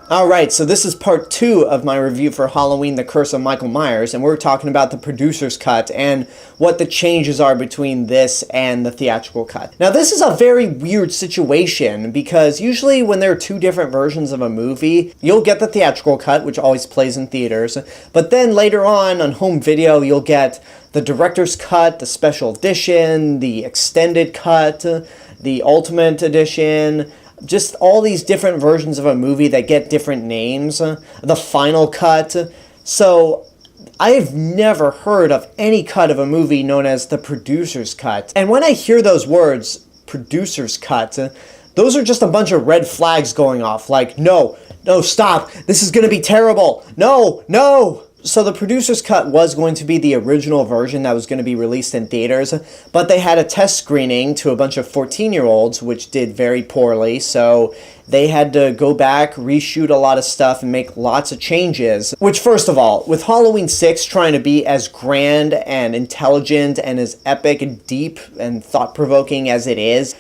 Alright, so this is part 2 of my review for Halloween: The Curse of Michael Myers, and we're talking about the producer's cut and what the changes are between this and the theatrical cut. Now, this is a very weird situation because usually when there are two different versions of a movie, you'll get the theatrical cut, which always plays in theaters, but then later on home video, you'll get the director's cut, the special edition, the extended cut, the ultimate edition, just all these different versions of a movie that get different names, the final cut. So I've never heard of any cut of a movie known as the producer's cut. And when I hear those words, producer's cut, those are just a bunch of red flags going off, like, no, stop, this is gonna be terrible, no. So the producer's cut was going to be the original version that was going to be released in theaters, but they had a test screening to a bunch of 14-year-olds, which did very poorly, so they had to go back, reshoot a lot of stuff, and make lots of changes. Which, first of all, with Halloween 6 trying to be as grand and intelligent and as epic and deep and thought-provoking as it is,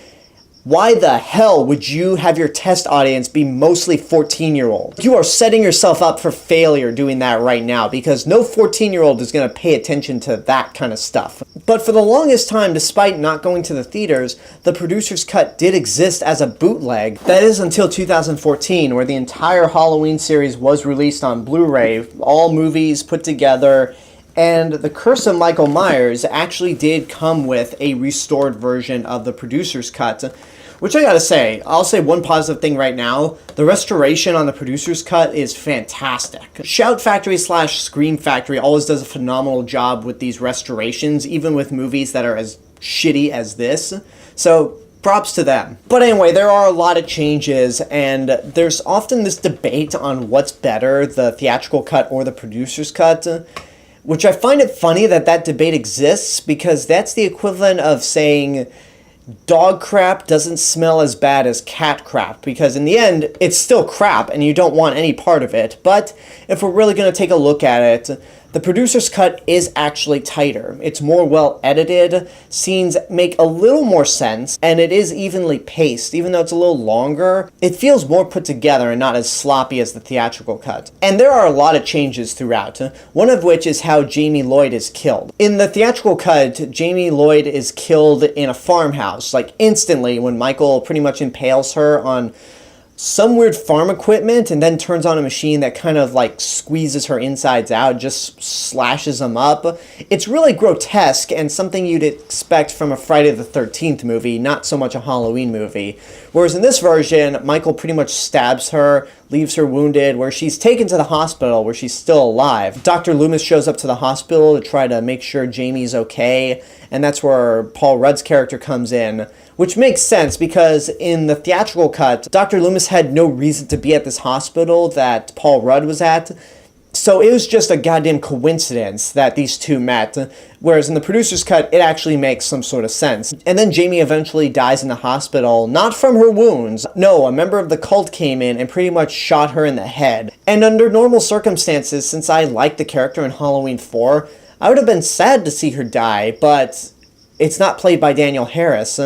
why the hell would you have your test audience be mostly 14-year-olds? You are setting yourself up for failure doing that right now, because no 14-year-old is going to pay attention to that kind of stuff. But for the longest time, despite not going to the theaters, the producer's cut did exist as a bootleg. That is until 2014, where the entire Halloween series was released on Blu-ray, all movies put together. And The Curse of Michael Myers actually did come with a restored version of the producer's cut, which I gotta say, I'll say one positive thing right now. The restoration on the producer's cut is fantastic. Shout Factory / Scream Factory always does a phenomenal job with these restorations, even with movies that are as shitty as this. So, props to them. But anyway, there are a lot of changes, and there's often this debate on what's better, the theatrical cut or the producer's cut. Which I find it funny that debate exists, because that's the equivalent of saying dog crap doesn't smell as bad as cat crap, because in the end, it's still crap and you don't want any part of it. But if we're really going to take a look at it, the producer's cut is actually tighter. It's more well edited, scenes make a little more sense, and it is evenly paced. Even though it's a little longer, it feels more put together and not as sloppy as the theatrical cut. And there are a lot of changes throughout, one of which is how Jamie Lloyd is killed. In the theatrical cut, Jamie Lloyd is killed in a farmhouse, like instantly, when Michael pretty much impales her on some weird farm equipment and then turns on a machine that kind of like squeezes her insides out, just slashes them up. It's really grotesque and something you'd expect from a Friday the 13th movie, not so much a Halloween movie. Whereas in this version, Michael pretty much stabs her, leaves her wounded, where she's taken to the hospital where she's still alive. Dr. Loomis shows up to the hospital to try to make sure Jamie's okay, and that's where Paul Rudd's character comes in. Which makes sense, because in the theatrical cut, Dr. Loomis had no reason to be at this hospital that Paul Rudd was at, so it was just a goddamn coincidence that these two met, whereas in the producer's cut, it actually makes some sort of sense. And then Jamie eventually dies in the hospital, not from her wounds. No, a member of the cult came in and pretty much shot her in the head. And under normal circumstances, since I liked the character in Halloween 4, I would have been sad to see her die, but it's not played by Daniel Harris.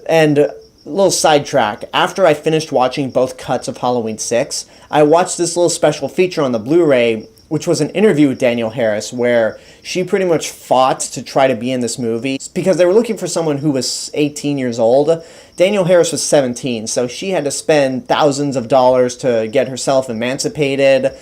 And a little sidetrack, after I finished watching both cuts of Halloween 6, I watched this little special feature on the Blu-ray, which was an interview with Daniel Harris, where she pretty much fought to try to be in this movie, because they were looking for someone who was 18 years old. Daniel Harris was 17, so she had to spend thousands of dollars to get herself emancipated,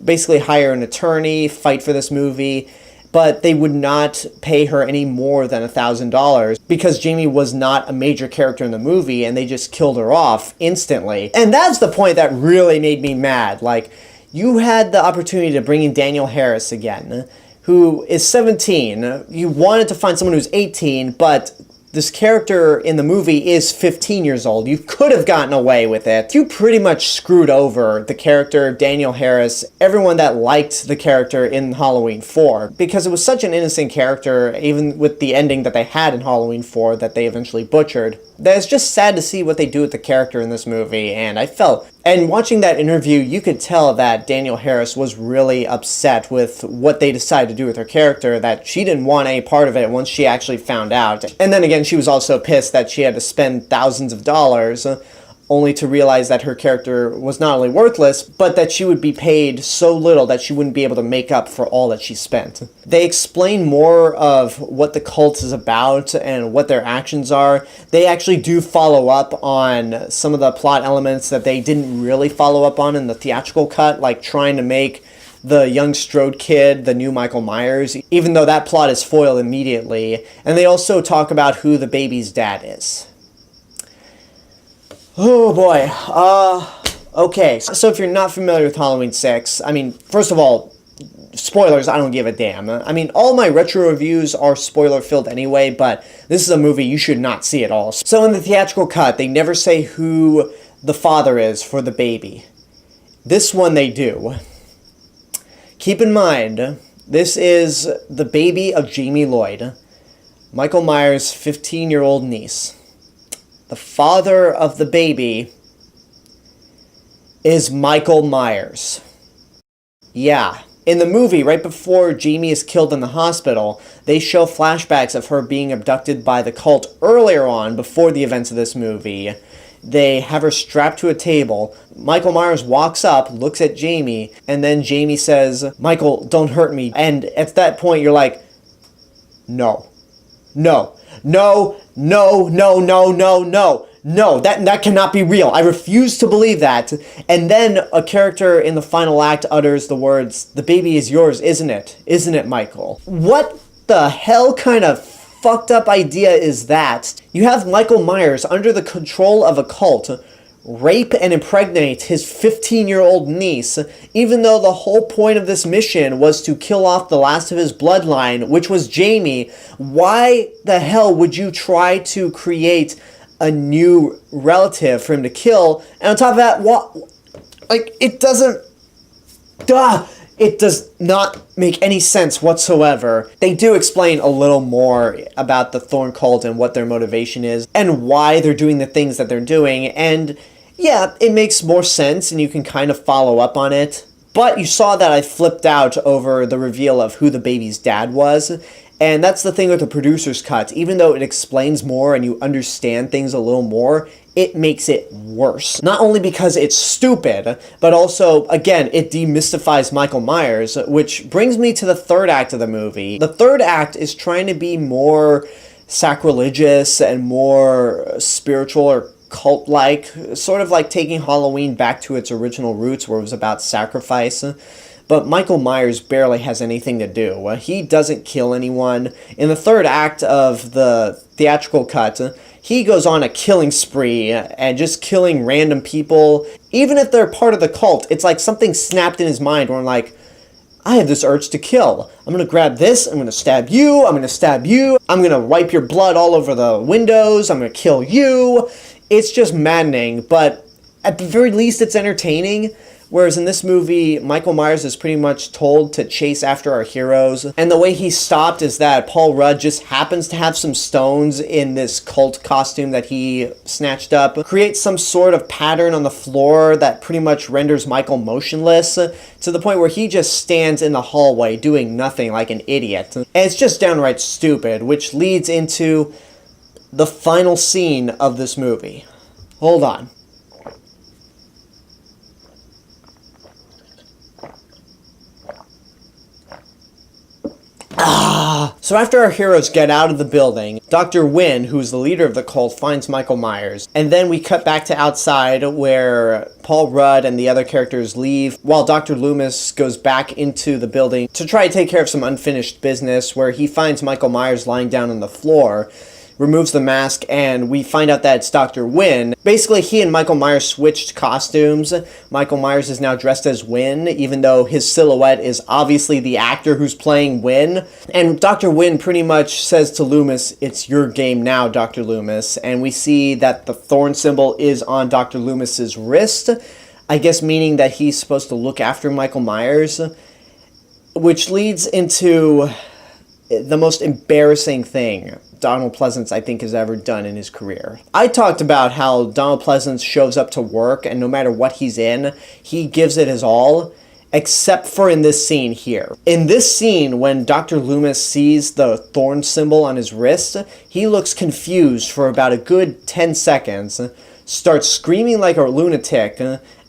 basically hire an attorney, fight for this movie. But they would not pay her any more than $1,000 because Jamie was not a major character in the movie, and they just killed her off instantly. And that's the point that really made me mad. Like, you had the opportunity to bring in Daniel Harris again, who is 17. You wanted to find someone who's 18, but this character in the movie is 15 years old. You could have gotten away with it. You pretty much screwed over the character, Daniel Harris, everyone that liked the character in Halloween 4, because it was such an innocent character, even with the ending that they had in Halloween 4 that they eventually butchered, that it's just sad to see what they do with the character in this movie, and watching that interview, you could tell that Daniel Harris was really upset with what they decided to do with her character, that she didn't want any part of it once she actually found out. And then again, she was also pissed that she had to spend thousands of dollars only to realize that her character was not only worthless, but that she would be paid so little that she wouldn't be able to make up for all that she spent. They explain more of what the cult is about and what their actions are. They actually do follow up on some of the plot elements that they didn't really follow up on in the theatrical cut, like trying to make the young Strode kid the new Michael Myers, even though that plot is foiled immediately. And they also talk about who the baby's dad is. Oh boy. Okay. So if you're not familiar with Halloween 6, I mean, first of all, spoilers, I don't give a damn. I mean, all my retro reviews are spoiler-filled anyway, but this is a movie you should not see at all. So in the theatrical cut, they never say who the father is for the baby. This one they do. Keep in mind, this is the baby of Jamie Lloyd, Michael Myers' 15-year-old niece. The father of the baby is Michael Myers. Yeah. In the movie, right before Jamie is killed in the hospital, they show flashbacks of her being abducted by the cult earlier on, before the events of this movie. They have her strapped to a table. Michael Myers walks up, looks at Jamie, and then Jamie says, "Michael, don't hurt me." And at that point, you're like, no. No. No. No. No. No. No. No. No, that cannot be real. I refuse to believe that. And then a character in the final act utters the words, "The baby is yours, isn't it? Isn't it, Michael?" What the hell kind of fucked up idea is that? You have Michael Myers under the control of a cult rape and impregnate his 15-year-old niece, even though the whole point of this mission was to kill off the last of his bloodline, which was Jamie. Why the hell would you try to create a new relative for him to kill? And on top of that, what? Like, it doesn't... It does not make any sense whatsoever. They do explain a little more about the Thorn cult and what their motivation is and why they're doing the things that they're doing. And yeah, it makes more sense and you can kind of follow up on it. But you saw that I flipped out over the reveal of who the baby's dad was. And that's the thing with the producer's cut. Even though it explains more and you understand things a little more, it makes it worse. Not only because it's stupid, but also, again, it demystifies Michael Myers, which brings me to the third act of the movie. The third act is trying to be more sacrilegious and more spiritual or cult-like, sort of like taking Halloween back to its original roots where it was about sacrifice. But Michael Myers barely has anything to do. He doesn't kill anyone. In the third act of the theatrical cut, he goes on a killing spree and just killing random people. Even if they're part of the cult, it's like something snapped in his mind where I'm like, I have this urge to kill. I'm going to grab this, I'm going to stab you, I'm going to stab you, I'm going to wipe your blood all over the windows, I'm going to kill you. It's just maddening, but at the very least it's entertaining. Whereas in this movie, Michael Myers is pretty much told to chase after our heroes. And the way he's stopped is that Paul Rudd just happens to have some stones in this cult costume that he snatched up. Creates some sort of pattern on the floor that pretty much renders Michael motionless to the point where he just stands in the hallway doing nothing like an idiot. And it's just downright stupid, which leads into the final scene of this movie. Hold on. So after our heroes get out of the building, Dr. Wynn, who's the leader of the cult, finds Michael Myers. And then we cut back to outside where Paul Rudd and the other characters leave, while Dr. Loomis goes back into the building to try to take care of some unfinished business, where he finds Michael Myers lying down on the floor, removes the mask, and we find out that it's Dr. Wynn. Basically, he and Michael Myers switched costumes. Michael Myers is now dressed as Wynn, even though his silhouette is obviously the actor who's playing Wynn. And Dr. Wynn pretty much says to Loomis, "It's your game now, Dr. Loomis." And we see that the thorn symbol is on Dr. Loomis's wrist, I guess meaning that he's supposed to look after Michael Myers, which leads into the most embarrassing thing Donald Pleasence, I think, has ever done in his career. I talked about how Donald Pleasence shows up to work, and no matter what he's in, he gives it his all, except for in this scene here. In this scene, when Dr. Loomis sees the thorn symbol on his wrist, he looks confused for about a good 10 seconds, starts screaming like a lunatic,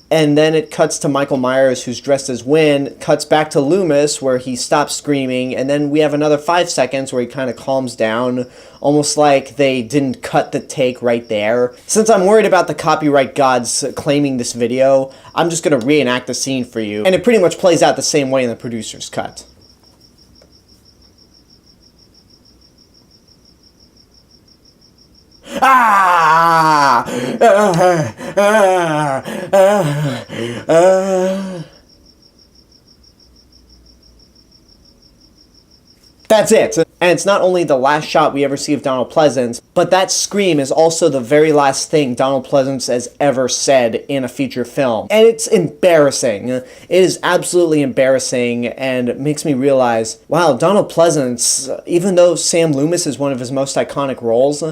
and then it cuts to Michael Myers, who's dressed as Wynn, cuts back to Loomis, where he stops screaming, and then we have another 5 seconds where he kind of calms down, almost like they didn't cut the take right there. Since I'm worried about the copyright gods claiming this video, I'm just going to reenact the scene for you, and it pretty much plays out the same way in the producer's cut. Ah! That's it. And it's not only the last shot we ever see of Donald Pleasence, but that scream is also the very last thing Donald Pleasence has ever said in a feature film. And it's embarrassing. It is absolutely embarrassing, and makes me realize, wow, Donald Pleasence, even though Sam Loomis is one of his most iconic roles,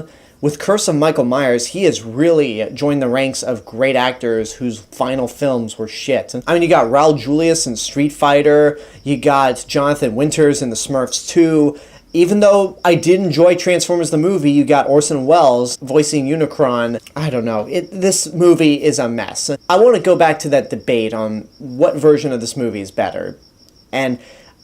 with Curse of Michael Myers, he has really joined the ranks of great actors whose final films were shit. I mean, you got Raul Julius in Street Fighter, you got Jonathan Winters in The Smurfs 2. Even though I did enjoy Transformers the movie, you got Orson Welles voicing Unicron. I don't know. This movie is a mess. I want to go back to that debate on what version of this movie is better. And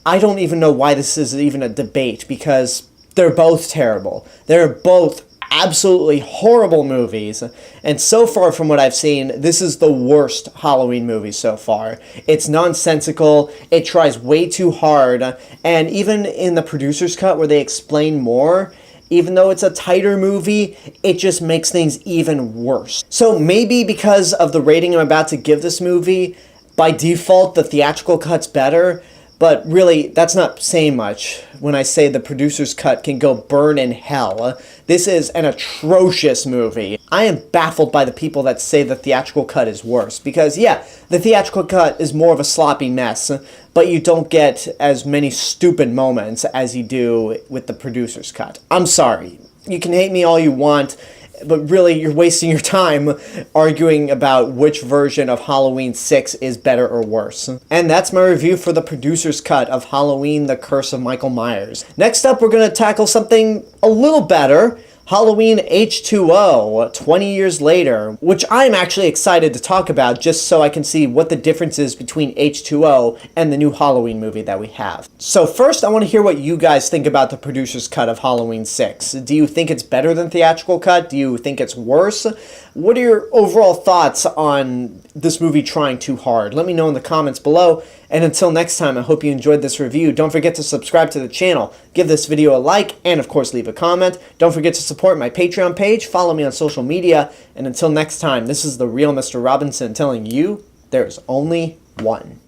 I don't even know why this is even a debate, because they're both terrible. They're both absolutely horrible movies, and so far from what I've seen, this is the worst Halloween movie so far. It's nonsensical, it tries way too hard, and even in the producer's cut where they explain more, even though it's a tighter movie, it just makes things even worse. So maybe because of the rating I'm about to give this movie, by default the theatrical cut's better, but really, that's not saying much when I say the producer's cut can go burn in hell. This is an atrocious movie. I am baffled by the people that say the theatrical cut is worse, because yeah, the theatrical cut is more of a sloppy mess, but you don't get as many stupid moments as you do with the producer's cut. I'm sorry. You can hate me all you want, but really, you're wasting your time arguing about which version of Halloween 6 is better or worse. And that's my review for the producer's cut of Halloween: The Curse of Michael Myers. Next up, we're going to tackle something a little better. Halloween H2O, 20 years later, which I'm actually excited to talk about just so I can see what the difference is between H2O and the new Halloween movie that we have. So first, I want to hear what you guys think about the producer's cut of Halloween 6. Do you think it's better than theatrical cut? Do you think it's worse? What are your overall thoughts on this movie trying too hard? Let me know in the comments below. And until next time, I hope you enjoyed this review. Don't forget to subscribe to the channel, give this video a like, and of course leave a comment. Don't forget to support my Patreon page, follow me on social media, and until next time, this is the real Mr. Robinson telling you there's only one.